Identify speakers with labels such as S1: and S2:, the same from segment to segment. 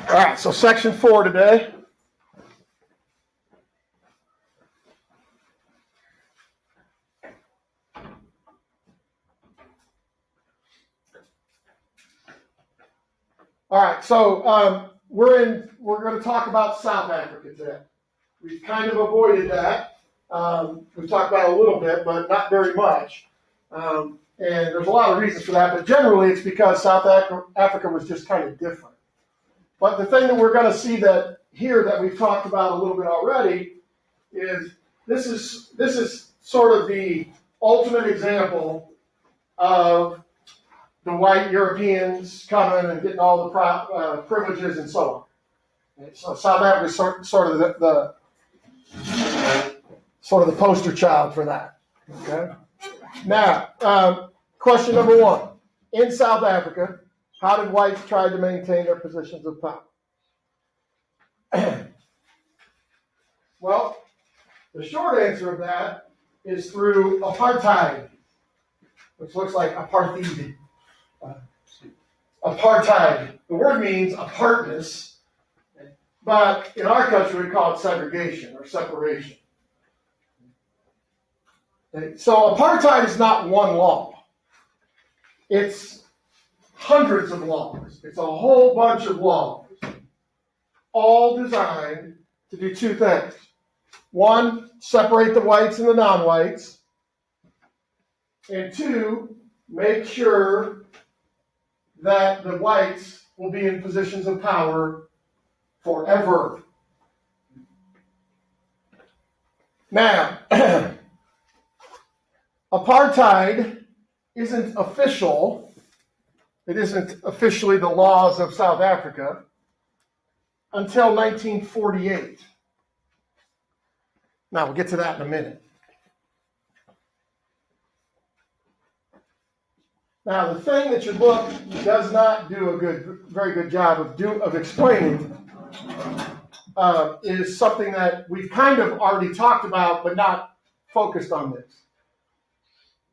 S1: All right, so section 4 today. All right, so we're going to talk about South Africa today. We've kind of avoided that. We've talked about it a little bit, but not very much. And there's a lot of reasons for that, but generally it's because South Africa was just kind of different. But the thing that we're going to see that here that we've talked about a little bit already is this is sort of the ultimate example of the white Europeans coming and getting all the privileges and so on. And so South Africa is sort of the poster child for that. Okay. Now, question number 1: in South Africa, how did whites try to maintain their positions of power? Well, the short answer of that is through apartheid, which looks like apartheid. Apartheid. The word means apartness, but in our country we call it segregation or separation. So apartheid is not one law. It's hundreds of laws. It's a whole bunch of laws, all designed to do two things. One, separate the whites and the non-whites. And two, make sure that the whites will be in positions of power forever. Now, apartheid isn't official. It isn't officially the laws of South Africa until 1948. Now, we'll get to that in a minute. Now, the thing that your book does not do a very good job of explaining is something that we've kind of already talked about, but not focused on this.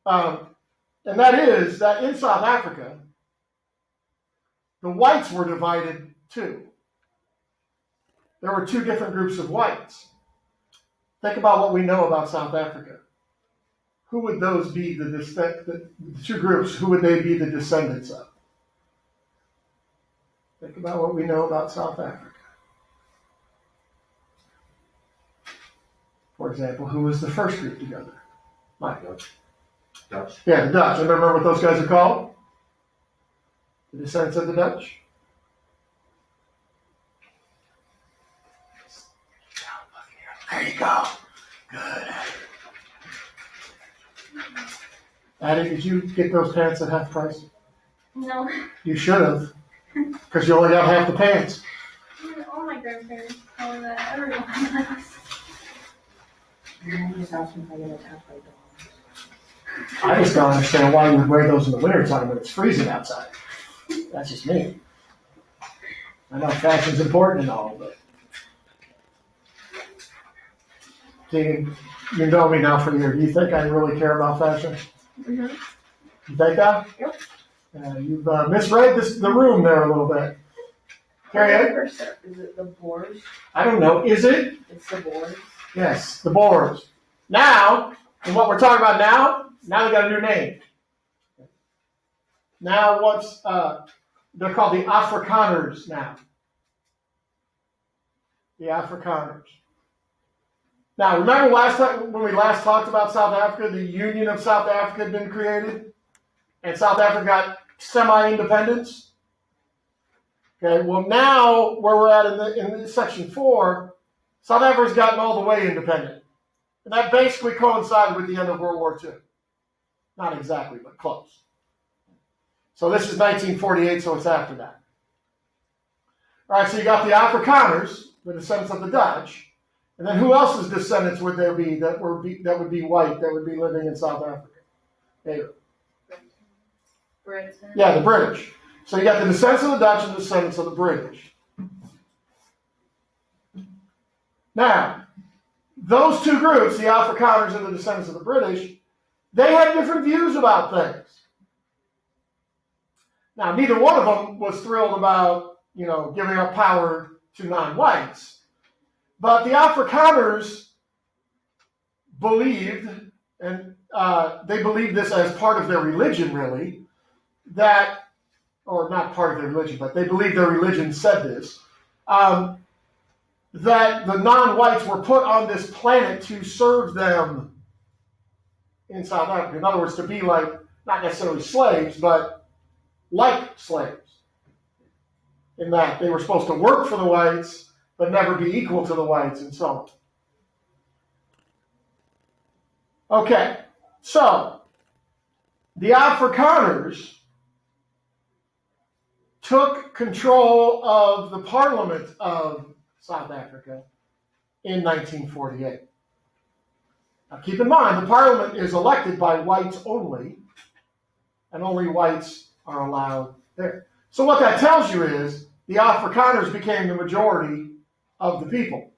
S1: And that is that in South Africa, the whites were divided too. There were two different groups of whites. Think about what we know about South Africa. Who would those be, the two groups, who would they be the descendants of? Think about what we know about South Africa. For example, who was the first group together? Michael.
S2: Dutch.
S1: Yeah, the Dutch. Anybody remember what those guys are called? The descendants of the Dutch? There you go. Good. Addie, did you get those pants at half price?
S3: No.
S1: You should have, because you only got half the pants.
S3: All my grandparents tell me that everyone does.
S4: I'm just asking if I get a tap like that.
S1: I just don't understand why you would wear those in the wintertime when it's freezing outside. That's just me. I know fashion's important and all, but you know me now for a year. Do you think I really care about fashion?
S3: Mm-hmm.
S1: You think that?
S3: Yep.
S1: You've misread the room there a little bit. Carrie Ann?
S4: Is it the Boers?
S1: I don't know. Is it?
S4: It's the Boers.
S1: Yes, the Boers. Now, and what we're talking about now they got a new name. Now they're called the Afrikaners now. The Afrikaners. Now, remember last time when we last talked about South Africa, the Union of South Africa had been created, and South Africa got semi-independence. Okay, well now where we're at in section 4, South Africa's gotten all the way independent, and that basically coincided with the end of World War II. Not exactly, but close. So this is 1948, so it's after that. All right, so you got the Afrikaners, the descendants of the Dutch. And then who else's descendants would there be that would be white, that would be living in South Africa? Hey.
S3: Britain.
S1: Yeah, the British. So you got the descendants of the Dutch and the descendants of the British. Now, those two groups, the Afrikaners and the descendants of the British, they had different views about things. Now, neither one of them was thrilled about giving up power to non-whites. But the Afrikaners believed, and they believed this as part of their religion, really, or not part of their religion, but they believed their religion said this, that the non-whites were put on this planet to serve them in South Africa. In other words, to be like, not necessarily slaves, but like slaves. In that they were supposed to work for the whites, but never be equal to the whites, and so on. Okay, so the Afrikaners took control of the Parliament of South Africa in 1948. Now keep in mind, the Parliament is elected by whites only, and only whites are allowed there. So what that tells you is the Afrikaners became the majority of the people.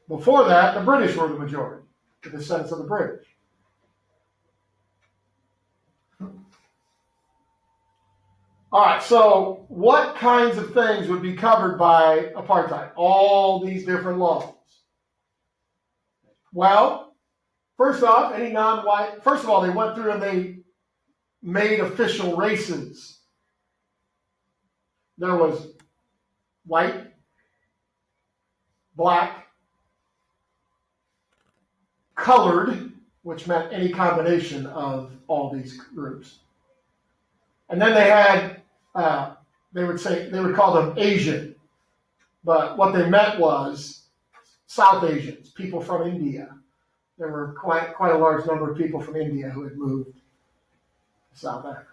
S1: Before that, the British were the majority, the descendants of the British. All right, so what kinds of things would be covered by apartheid? All these different laws. Well, first off, any non-white, first of all, they went through and they made official races. There was white, black, colored, which meant any combination of all these groups. And then they had, they would call them Asian, but what they meant was South Asians, people from India. There were quite a large number of people from India who had moved to South Africa.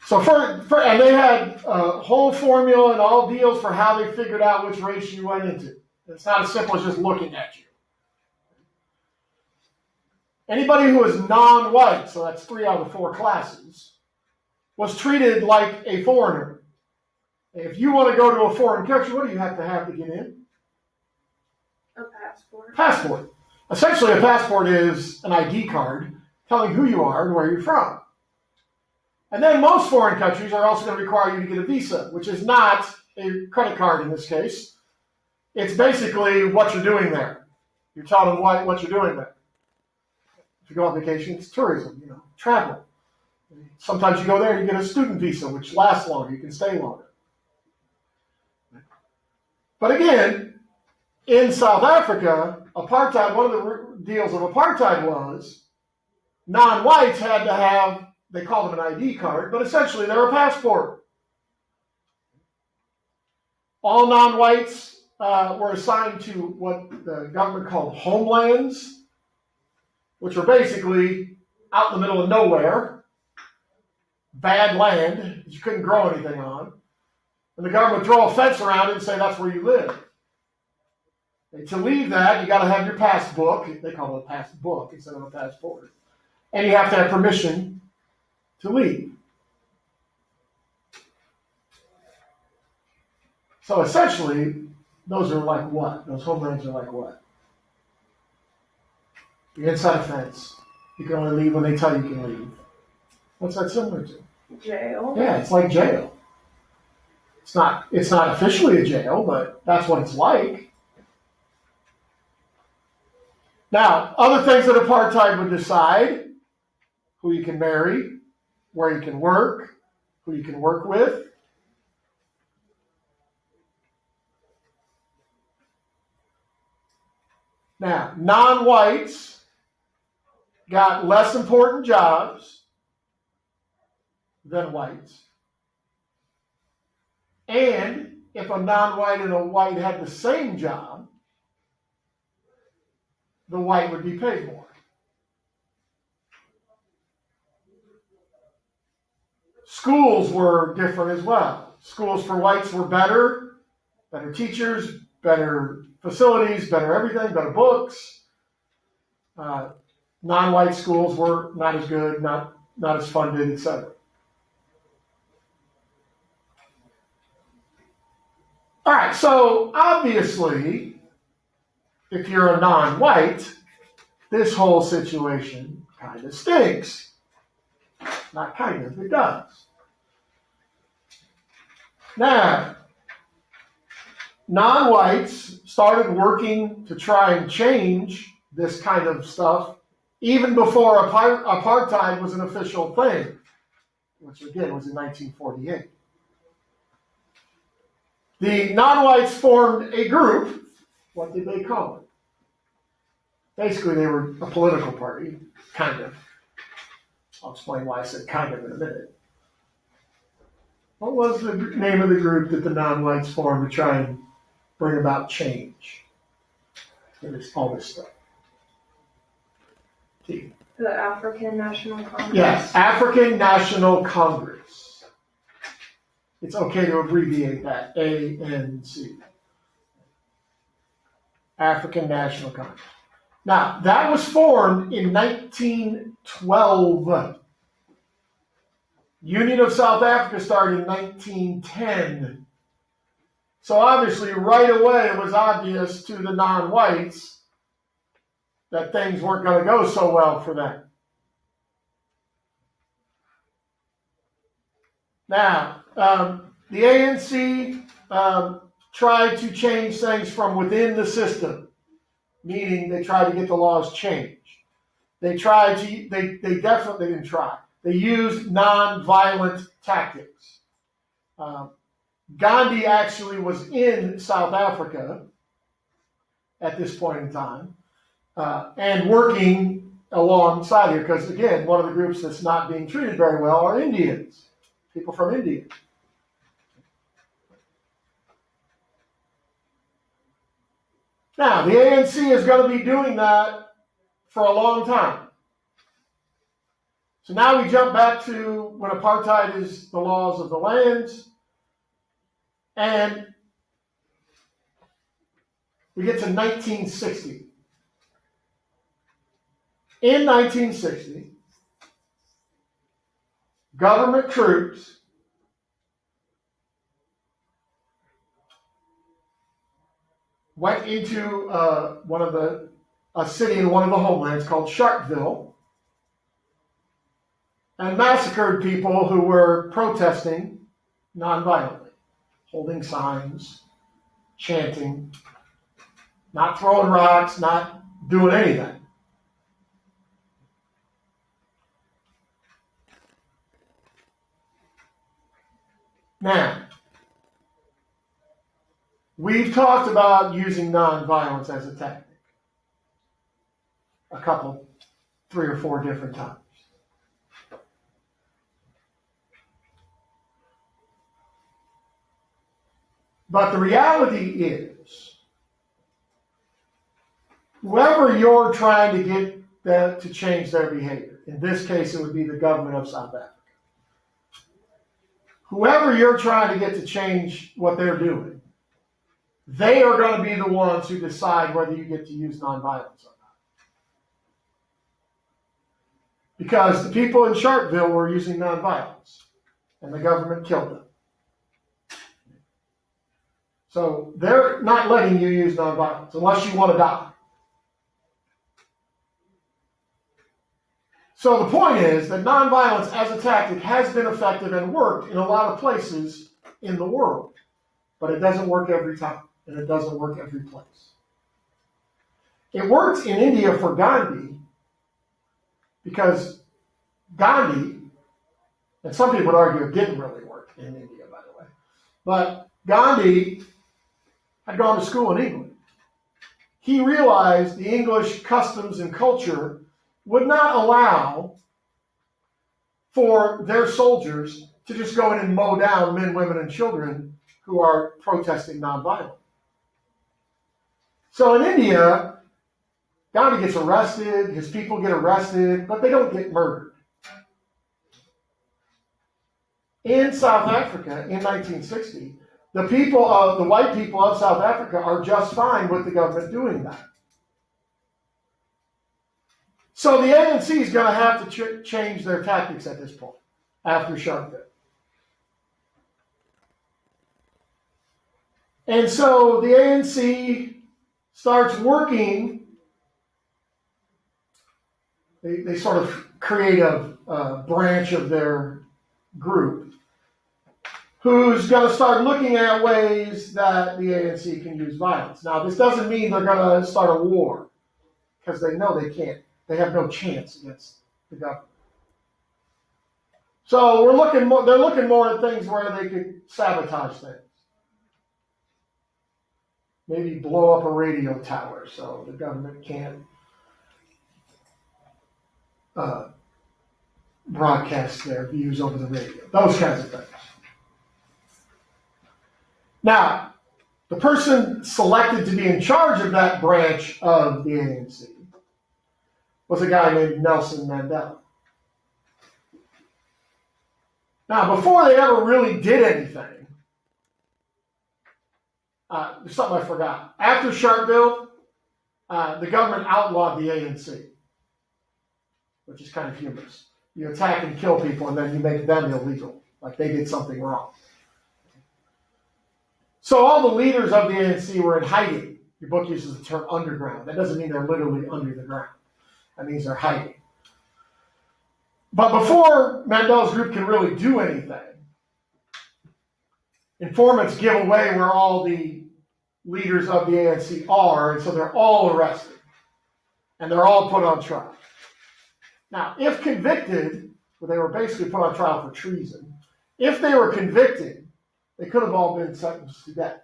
S1: So and they had a whole formula and all deals for how they figured out which race you went into. It's not as simple as just looking at you. Anybody who was non-white, so that's 3 out of the 4 classes, was treated like a foreigner. If you want to go to a foreign country, what do you have to get in?
S3: A passport.
S1: Passport. Essentially, a passport is an ID card telling who you are and where you're from. And then most foreign countries are also going to require you to get a visa, which is not a credit card in this case. It's basically what you're doing there. You're telling them what you're doing there. If you go on vacation, it's tourism, travel. Sometimes you go there, you get a student visa, which lasts longer. You can stay longer. But again, in South Africa, apartheid, one of the deals of apartheid was non-whites had to have, they called them an ID card, but essentially they're a passport. All non-whites were assigned to what the government called homelands, which were basically out in the middle of nowhere, bad land that you couldn't grow anything on. And the government would throw a fence around it and say that's where you live. And to leave that, you got to have your passbook. They call it a passbook instead of a passport. And you have to have permission to leave. So essentially, those are like what? Those homelands are like what? You're inside a fence. You can only leave when they tell you can leave. What's that similar to?
S3: Jail.
S1: Yeah, it's like jail. It's not officially a jail, but that's what it's like. Now, other things that apartheid would decide: who you can marry, where you can work, who you can work with. Now, non-whites got less important jobs than whites. And if a non-white and a white had the same job, the white would be paid more. Schools were different as well. Schools for whites were better teachers, better facilities, better everything, better books. Non-white schools were not as good, not as funded, etc. All right, so obviously, if you're a non-white, this whole situation kind of stinks. Not kind of, it does. Now, non-whites started working to try and change this kind of stuff even before apartheid was an official thing, which again was in 1948. The non-whites formed a group. What did they call it? Basically, they were a political party, kind of. I'll explain why I said kind of in a minute. What was the name of the group that the non-whites formed to try and bring about change? All this stuff.
S3: The African National Congress.
S1: Yes, African National Congress. It's okay to abbreviate that, ANC. African National Congress. Now, that was formed in 1912. Union of South Africa started in 1910. So obviously, right away, it was obvious to the non-whites that things weren't going to go so well for them. Now, the ANC tried to change things from within the system, meaning they tried to get the laws changed. They definitely didn't try. They used non-violent tactics. Gandhi actually was in South Africa at this point in time and working alongside here because, again, one of the groups that's not being treated very well are Indians, people from India. Now, the ANC is going to be doing that for a long time. So now we jump back to when apartheid is the laws of the lands, and we get to 1960. In 1960, government troops went into a city in one of the homelands called Sharpeville and massacred people who were protesting nonviolently, holding signs, chanting, not throwing rocks, not doing anything. Now, we've talked about using nonviolence as a tactic a couple, 3 or 4 different times. But the reality is, whoever you're trying to get them to change their behavior, in this case it would be the government of South Africa, whoever you're trying to get to change what they're doing, they are going to be the ones who decide whether you get to use nonviolence or not. Because the people in Sharpeville were using nonviolence, and the government killed them. So they're not letting you use nonviolence unless you want to die. So the point is that nonviolence as a tactic has been effective and worked in a lot of places in the world. But it doesn't work every time, and it doesn't work every place. It worked in India for Gandhi because Gandhi, and some people would argue it didn't really work in India, by the way, but Gandhi had gone to school in England. He realized the English customs and culture would not allow for their soldiers to just go in and mow down men, women, and children who are protesting nonviolently. So in India, Gandhi gets arrested, his people get arrested, but they don't get murdered. In South Africa in 1960, the white people of South Africa are just fine with the government doing that. So the ANC is going to have to change their tactics at this point, after Sharpeville. And so the ANC starts working. They sort of create a branch of their group who's going to start looking at ways that the ANC can use violence. Now, this doesn't mean they're going to start a war, because they know they can't. They have no chance against the government. So they're looking more at things where they could sabotage things. Maybe blow up a radio tower so the government can't broadcast their views over the radio. Those kinds of things. Now, the person selected to be in charge of that branch of the ANC was a guy named Nelson Mandela. Now, before they ever really did anything, there's something I forgot. After Sharpeville, the government outlawed the ANC, which is kind of humorous. You attack and kill people, and then you make them illegal, like they did something wrong. So all the leaders of the ANC were in hiding. Your book uses the term underground. That doesn't mean they're literally under the ground. That means they're hiding. But before Mandela's group can really do anything, informants give away where all the leaders of the ANC are, and so they're all arrested. And they're all put on trial. Now, if convicted, well, they were basically put on trial for treason. If they were convicted, they could have all been sentenced to death.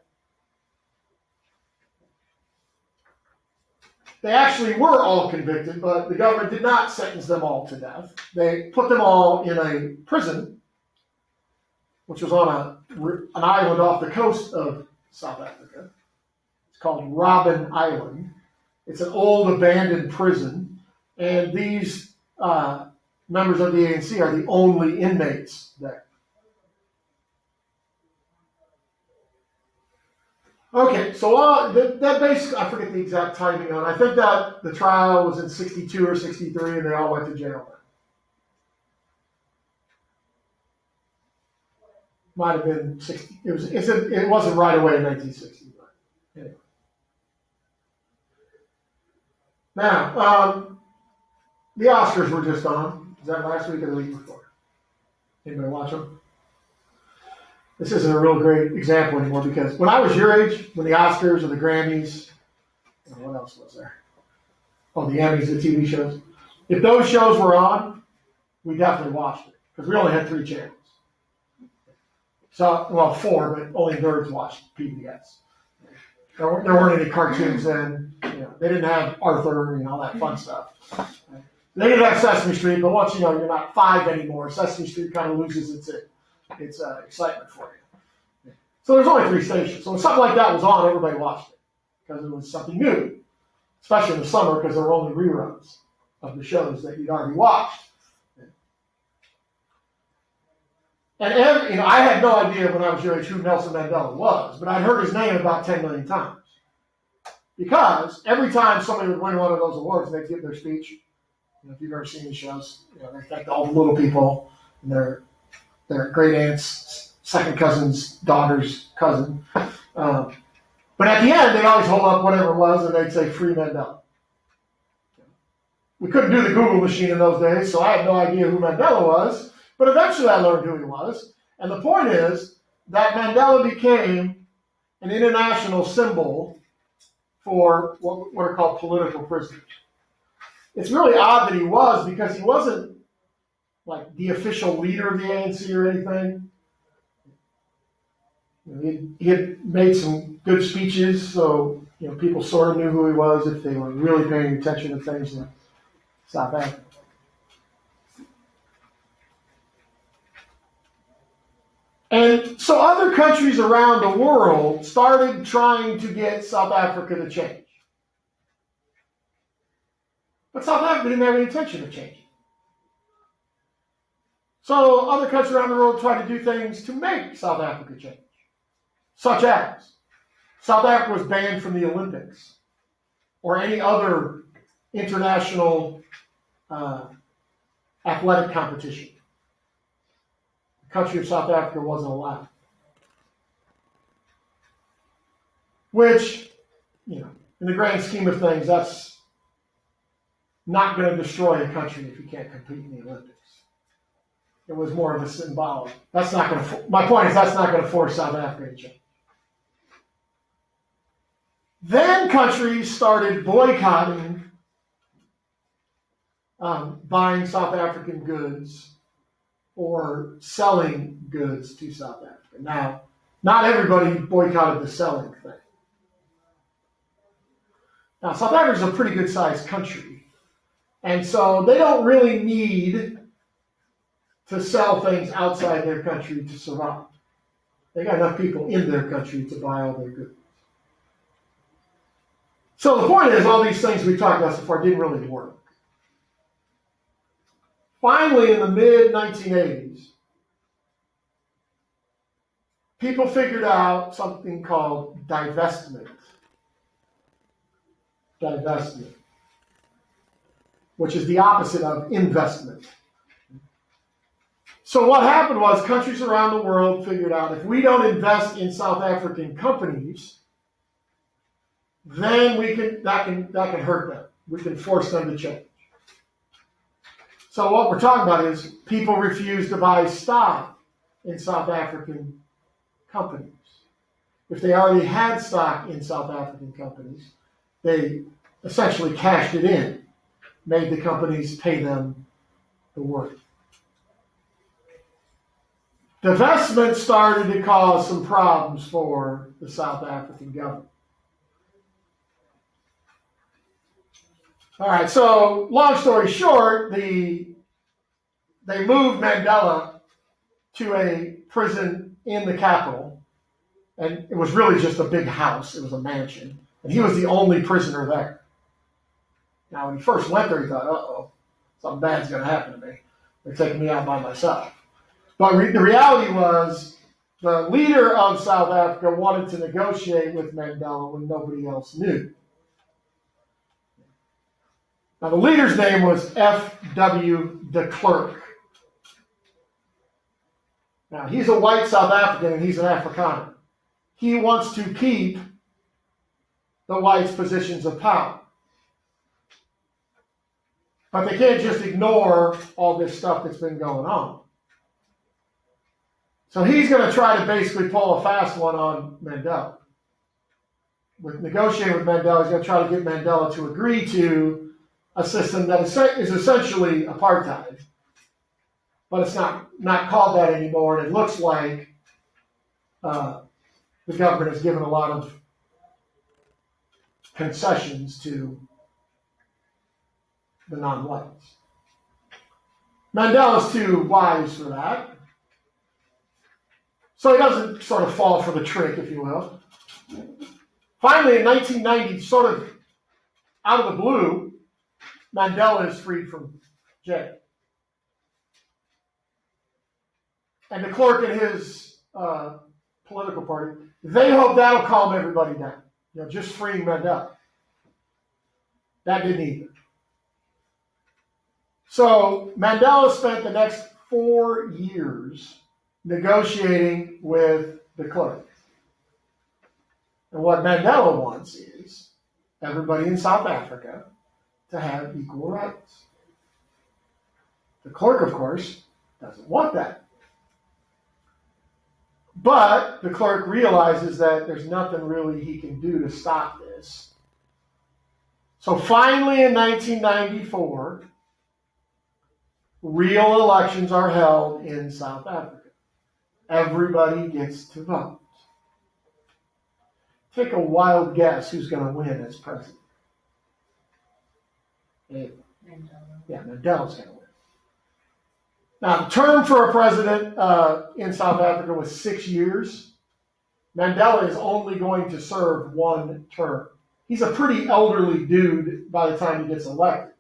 S1: They actually were all convicted, but the government did not sentence them all to death. They put them all in a prison, which was on an island off the coast of South Africa. It's called Robben Island. It's an old abandoned prison, and these members of the ANC are the only inmates there. Okay, so that basically, I forget the exact timing on it. I think that the trial was in 62 or 63, and they all went to jail then. Might have been 60. It wasn't right away in 1960, but anyway. Now, the Oscars were just on. Was that last week or the week before? Anybody watch them? This isn't a real great example anymore because when I was your age, when the Oscars or the Grammys, what else was there? Oh, the Emmys, the TV shows. If those shows were on, we definitely watched it because we only had 3 channels. So, well, 4, but only nerds watched PBS. There weren't any cartoons then. They didn't have Arthur and all that fun stuff. They didn't have Sesame Street, but once you're not 5 anymore, Sesame Street kind of loses its excitement for you. So there's only 3 stations. So when something like that was on, everybody watched it because it was something new, especially in the summer because there were only reruns of the shows that you'd already watched. And I had no idea when I was your age who Nelson Mandela was, but I'd heard his name about 10 million times. Because every time somebody would win one of those awards, they'd give their speech. If you've ever seen these shows, they thank all the little people and their great aunt's second cousin's daughter's cousin. But at the end, they'd always hold up whatever it was, and they'd say, "Free Mandela." We couldn't do the Google machine in those days, so I had no idea who Mandela was. But eventually I learned who he was. And the point is that Mandela became an international symbol for what are called political prisoners. It's really odd that he was because he wasn't like the official leader of the ANC or anything. He had made some good speeches, so people sort of knew who he was if they were really paying attention to things in South Africa. And so other countries around the world started trying to get South Africa to change. But South Africa didn't have any intention of changing. So other countries around the world tried to do things to make South Africa change. Such as, South Africa was banned from the Olympics or any other international athletic competition. The country of South Africa wasn't allowed. Which, in the grand scheme of things, that's not going to destroy a country if you can't compete in the Olympics. It was more of a symbolic. That's not going to. My point is that's not going to force South Africa to change. Then countries started boycotting buying South African goods or selling goods to South Africa. Now, not everybody boycotted the selling thing. Now, South Africa is a pretty good sized country, and so they don't really need to sell things outside their country to survive. They got enough people in their country to buy all their goods. So the point is, all these things we talked about so far didn't really work. Finally, in the mid-1980s, people figured out something called divestment. Divestment, which is the opposite of investment. So what happened was countries around the world figured out if we don't invest in South African companies, then that can hurt them. We can force them to change. So what we're talking about is people refuse to buy stock in South African companies. If they already had stock in South African companies, they essentially cashed it in, made the companies pay them the worth. Divestment started to cause some problems for the South African government. All right, so long story short, they moved Mandela to a prison in the capital, and it was really just a big house. It was a mansion, and he was the only prisoner there. Now, when he first went there, he thought, uh-oh, something bad's going to happen to me. They're taking me out by myself. But the reality was the leader of South Africa wanted to negotiate with Mandela when nobody else knew. Now, the leader's name was F.W. de Klerk. Now, he's a white South African and he's an Afrikaner. He wants to keep the whites' positions of power. But they can't just ignore all this stuff that's been going on. So he's going to try to basically pull a fast one on Mandela. With negotiating with Mandela, he's going to try to get Mandela to agree to a system that is essentially apartheid. But it's not called that anymore, and it looks like the government has given a lot of concessions to the non-whites. Mandela's too wise for that. So he doesn't sort of fall for the trick, if you will. Finally, in 1990, sort of out of the blue, Mandela is freed from jail. And de Klerk and his political party, they hope that'll calm everybody down. Just freeing Mandela. That didn't either. So Mandela spent the next 4 years negotiating with de Klerk. And what Mandela wants is everybody in South Africa to have equal rights. De Klerk, of course, doesn't want that. But de Klerk realizes that there's nothing really he can do to stop this. So finally in 1994, real elections are held in South Africa. Everybody gets to vote. Take a wild guess who's going to win as president. Yeah, Mandela's going to win. Now, the term for a president in South Africa was 6 years. Mandela is only going to serve 1 term. He's a pretty elderly dude by the time he gets elected.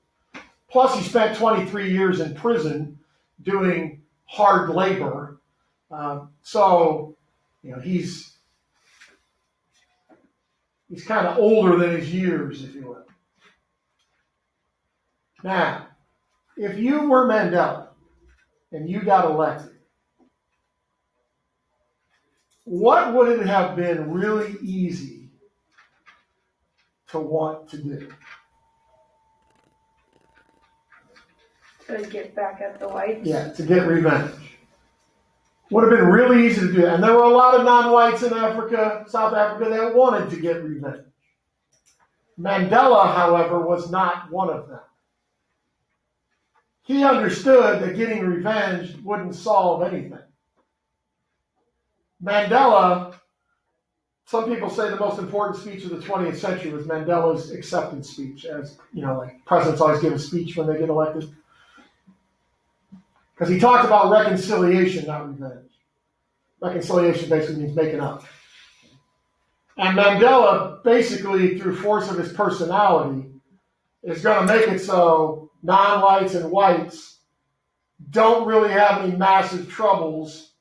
S1: Plus, he spent 23 years in prison doing hard labor. So, he's kind of older than his years, if you will. Now, if you were Mandela and you got elected, what would it have been really easy to want to do?
S3: To get back at the whites.
S1: Yeah, to get revenge. Would have been really easy to do that. And there were a lot of non-whites in Africa, South Africa, that wanted to get revenge. Mandela, however, was not one of them. He understood that getting revenge wouldn't solve anything. Mandela, some people say the most important speech of the 20th century was Mandela's acceptance speech, as, like presidents always give a speech when they get elected. Because he talked about reconciliation, not revenge. Reconciliation basically means making up. And Mandela, basically, through force of his personality, is going to make it so non-whites and whites don't really have any massive troubles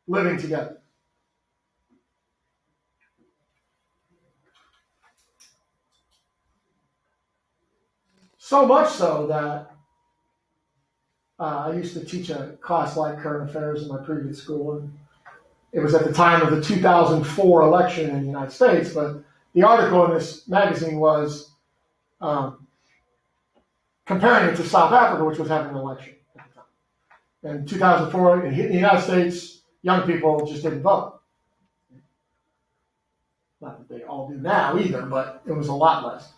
S1: living together. So much so that I used to teach a class like current affairs in my previous school, and it was at the time of the 2004 election in the United States, but the article in this magazine was comparing it to South Africa, which was having an election at the time. In 2004, in the United States, young people just didn't vote. Not that they all do now either, but it was a lot less.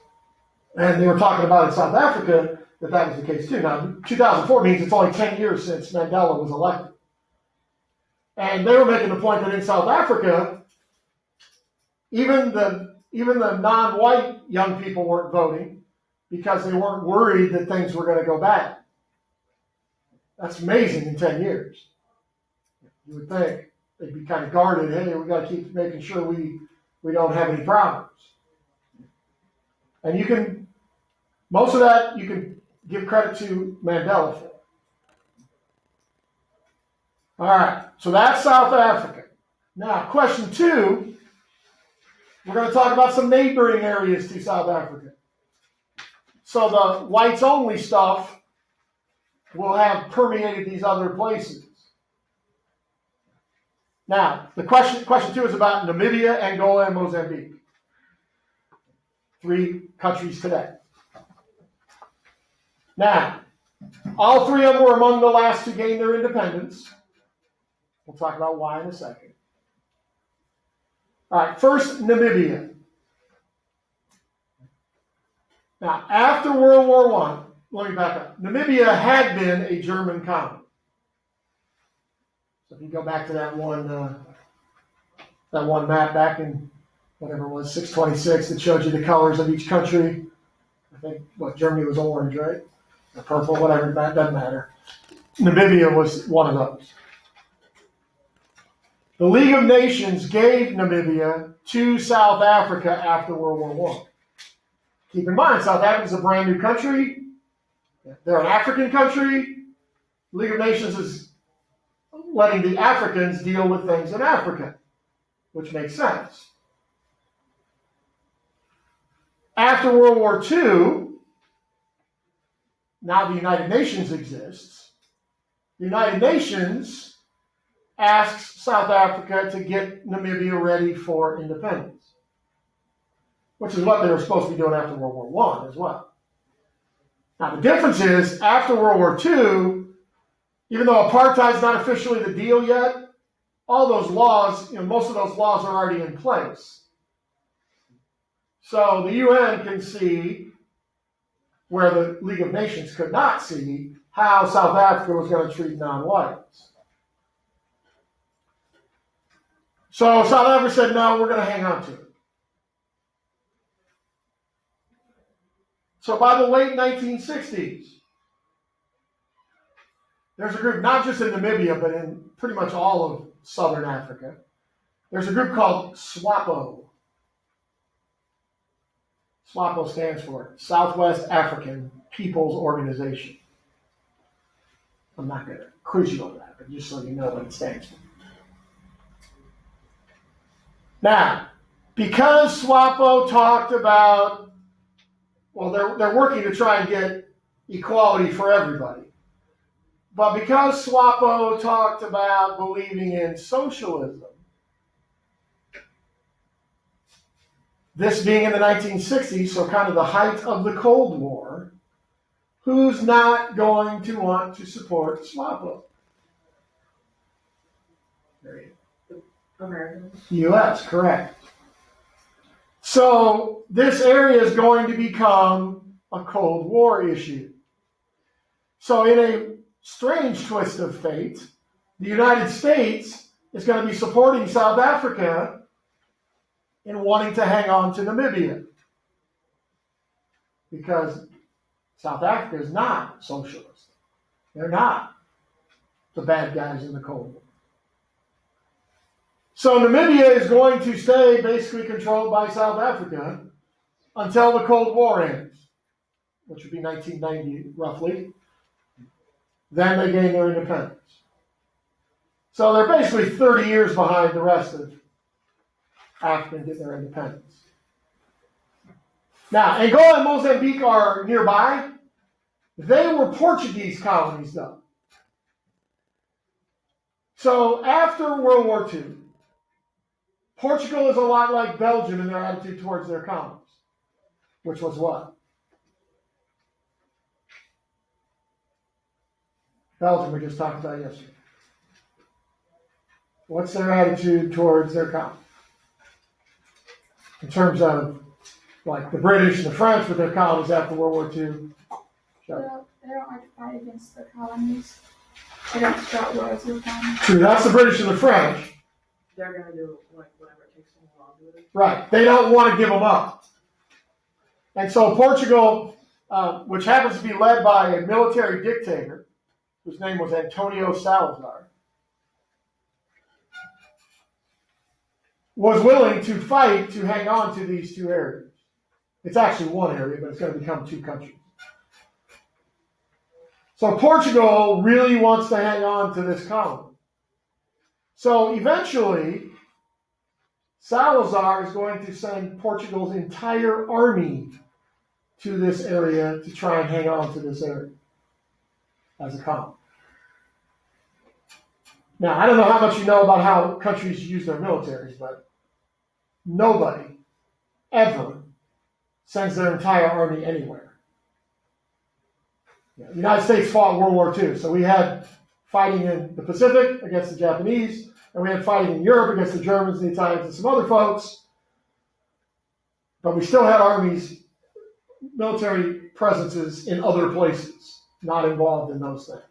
S1: And they were talking about in South Africa that was the case too. Now, 2004 means it's only 10 years since Mandela was elected. And they were making the point that in South Africa, even the non-white young people weren't voting because they weren't worried that things were going to go bad. That's amazing in 10 years. You would think they'd be kind of guarded. Hey, we got to keep making sure we don't have any problems. And most of that you can give credit to Mandela for. All right, so that's South Africa. Now, question 2, we're going to talk about some neighboring areas to South Africa. So the whites-only stuff will have permeated these other places. Now, the question 2 is about Namibia, Angola, and Mozambique. 3 countries today. Now, all 3 of them were among the last to gain their independence. We'll talk about why in a second. All right, first, Namibia. Now, after World War I, let me back up. Namibia had been a German colony. So if you go back to that one map back in whatever it was, 626, that showed you the colors of each country. I think Germany was orange, right? Or purple, whatever. That doesn't matter. Namibia was one of those. The League of Nations gave Namibia to South Africa after World War I. Keep in mind, South Africa is a brand new country. They're an African country. The League of Nations is letting the Africans deal with things in Africa, which makes sense. After World War II, now the United Nations exists. The United Nations asks South Africa to get Namibia ready for independence, which is what they were supposed to be doing after World War I as well. Now, the difference is, after World War II, even though apartheid's not officially the deal yet, all those laws, most of those laws are already in place. So the UN can see, where the League of Nations could not see, how South Africa was going to treat non-whites. So South Africa said, no, we're going to hang on to it. So by the late 1960s, there's a group, not just in Namibia, but in pretty much all of southern Africa. There's a group called SWAPO. SWAPO stands for Southwest African People's Organization. I'm not going to quiz you on that, but just so you know what it stands for. Now, because SWAPO talked about, they're working to try and get equality for everybody. But because SWAPO talked about believing in socialism, this being in the 1960s, so kind of the height of the Cold War, who's not going to want to support SWAPO? There you go.
S4: Americans.
S1: U.S., correct. So this area is going to become a Cold War issue. So in a strange twist of fate, the United States is going to be supporting South Africa in wanting to hang on to Namibia. Because South Africa is not socialist. They're not the bad guys in the Cold War. So Namibia is going to stay basically controlled by South Africa until the Cold War ends, which would be 1990 roughly. Then they gain their independence. So they're basically 30 years behind the rest of Africa in getting their independence. Now, Angola and Mozambique are nearby. They were Portuguese colonies, though. So after World War II, Portugal is a lot like Belgium in their attitude towards their colonies, which was what? Belgium we just talked about yesterday. What's their attitude towards their colonies? In terms of, like, the British and the French with their colonies after World War II.
S3: They don't like to fight against the colonies. They don't start wars with them.
S1: True, that's the British and the French.
S4: They're gonna do like whatever it takes them along with it.
S1: Right. They don't want to give them up. And so Portugal, which happens to be led by a military dictator, whose name was Antonio Salazar, was willing to fight to hang on to these two areas. It's actually one area, but it's going to become two countries. So Portugal really wants to hang on to this colony. So eventually, Salazar is going to send Portugal's entire army to this area to try and hang on to this area as a colony. Now, I don't know how much you know about how countries use their militaries, but nobody ever sends their entire army anywhere. The United States fought World War II, so we had fighting in the Pacific against the Japanese, and we had fighting in Europe against the Germans, the Italians, and some other folks. But we still had armies, military presences in other places, not involved in those things.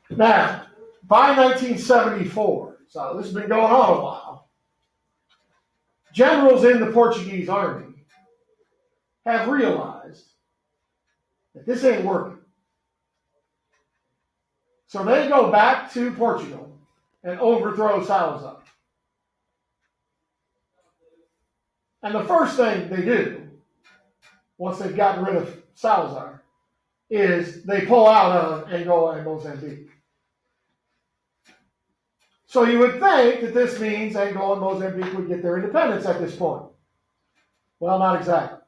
S1: Now, by 1974, so this has been going on a while, generals in the Portuguese army have realized that this ain't working. So they go back to Portugal and overthrow Salazar. And the first thing they do, once they've gotten rid of Salazar, is they pull out of Angola and Mozambique. So you would think that this means Angola and Mozambique would get their independence at this point. Well, not exactly.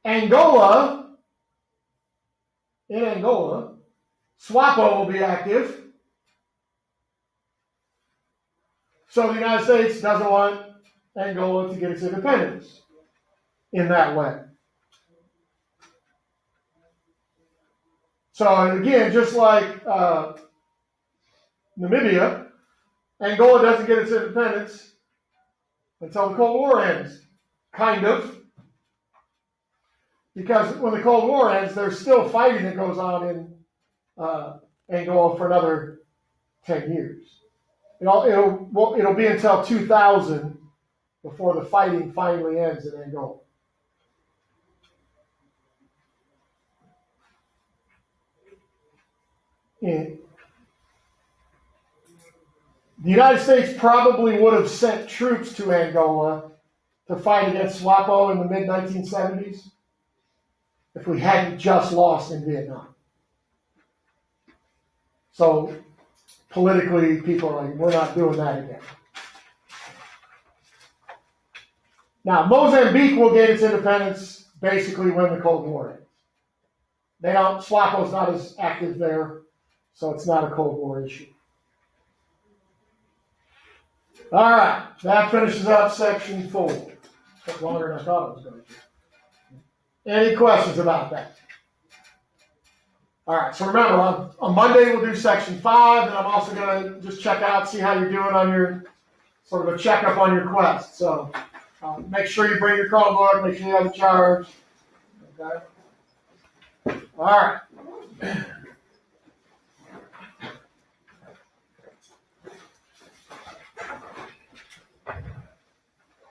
S1: In Angola, SWAPO will be active. So the United States doesn't want Angola to get its independence in that way. So again, just like Namibia, Angola doesn't get its independence until the Cold War ends, kind of. Because when the Cold War ends, there's still fighting that goes on in Angola for another 10 years. It'll be until 2000 before the fighting finally ends in Angola. The United States probably would have sent troops to Angola to fight against SWAPO in the mid-1970s if we hadn't just lost in Vietnam. So politically, people are like, we're not doing that again. Now, Mozambique will get its independence basically when the Cold War ends. SWAPO's not as active there, so it's not a Cold War issue. All right, that finishes up section 4. Took longer than I thought it was going to. Any questions about that? All right, so remember, on Monday we'll do section 5, and I'm also gonna just check out, see how you're doing on your, sort of a checkup on your quest. So, make sure you bring your Chromebook, make sure you have it charged. Okay? All right.